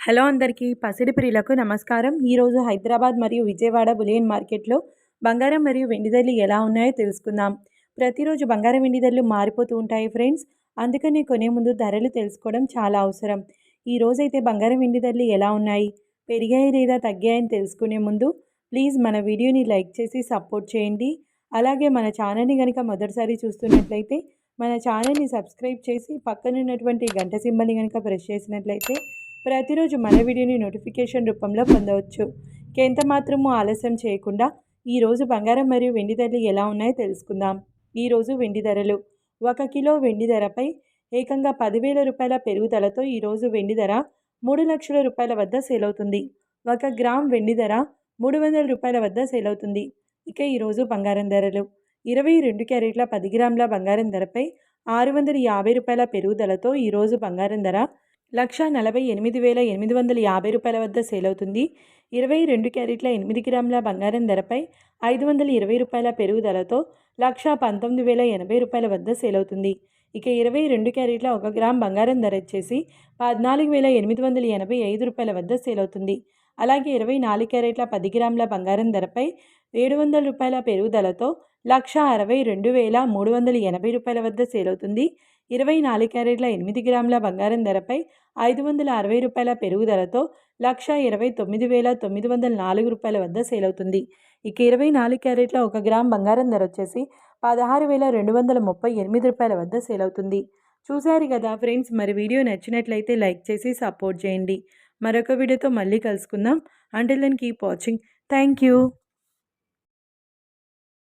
Hello అందరికీ పసిడి ప్రియులకు నమస్కారం. ఈరోజు హైదరాబాద్ మరియు విజయవాడ బులియన్ మార్కెట్లో బంగారం మరియు వెండి ధరలు ఎలా ఉన్నాయో తెలుసుకుందాం. ప్రతిరోజు బంగారం వెండి ధరలు మారిపోతూ ఉంటాయి ఫ్రెండ్స్. అందుకని కొనే ముందు ధరలు తెలుసుకోవడం చాలా అవసరం. ఈ రోజైతే బంగారం వెండి ధరలు ఎలా ఉన్నాయి, పెరిగాయి లేదా తగ్గాయని తెలుసుకునే ముందు ప్లీజ్ మన వీడియోని లైక్ చేసి సపోర్ట్ చేయండి. అలాగే మన ఛానల్ని కనుక మొదటిసారి చూస్తున్నట్లయితే మన ఛానల్ని సబ్స్క్రైబ్ చేసి పక్కనున్నటువంటి గంట సింబల్ని కనుక ప్రెస్ చేసినట్లయితే ప్రతిరోజు మన వీడియోని నోటిఫికేషన్ రూపంలో పొందవచ్చు. ఎంత మాత్రమూ ఆలస్యం చేయకుండా ఈరోజు బంగారం మరియు వెండి ధరలు ఎలా ఉన్నాయో తెలుసుకుందాం. ఈరోజు వెండి ధరలు 1 కిలో వెండి ధరపై ఏకంగా 10,000 రూపాయల పెరుగుదలతో ఈరోజు వెండి ధర 3 లక్షల రూపాయల వద్ద సేల్ అవుతుంది. 1 గ్రామ్ వెండి ధర 300 రూపాయల వద్ద సేల్ అవుతుంది. ఇక ఈరోజు బంగారం ధరలు 22 క్యారెట్ల 10 గ్రాముల బంగారం ధరపై 650 రూపాయల పెరుగుదలతో ఈరోజు బంగారం ధర 1,48,850 రూపాయల వద్ద సేల్ అవుతుంది. 22 క్యారెట్ల 8 గ్రాముల బంగారం ధరపై 520 రూపాయల పెరుగుదలతో 1,19,080 రూపాయల వద్ద సేల్ అవుతుంది. ఇక 22 క్యారెట్ల 1 గ్రామ్ బంగారం ధర వచ్చేసి 14,885 రూపాయల వద్ద సేల్ అవుతుంది. అలాగే 24 క్యారెట్ల 10 గ్రాముల బంగారం ధరపై 700 రూపాయల పెరుగుదలతో 1,62,380 రూపాయల వద్ద సేల్ అవుతుంది. 24 క్యారెట్ల 8 గ్రాముల బంగారం ధరపై 560 రూపాయల పెరుగుదలతో 1,29,904 రూపాయల వద్ద సేల్ అవుతుంది. ఇక 24 క్యారెట్ల 1 గ్రామ్ బంగారం ధర వచ్చేసి 16,238 రూపాయల వద్ద సేల్ అవుతుంది. చూశారు కదా ఫ్రెండ్స్, మరి వీడియో నచ్చినట్లయితే లైక్ చేసి సపోర్ట్ చేయండి. మరొక వీడియోతో మళ్ళీ కలుసుకుందాం. Until then keep watching. Thank you.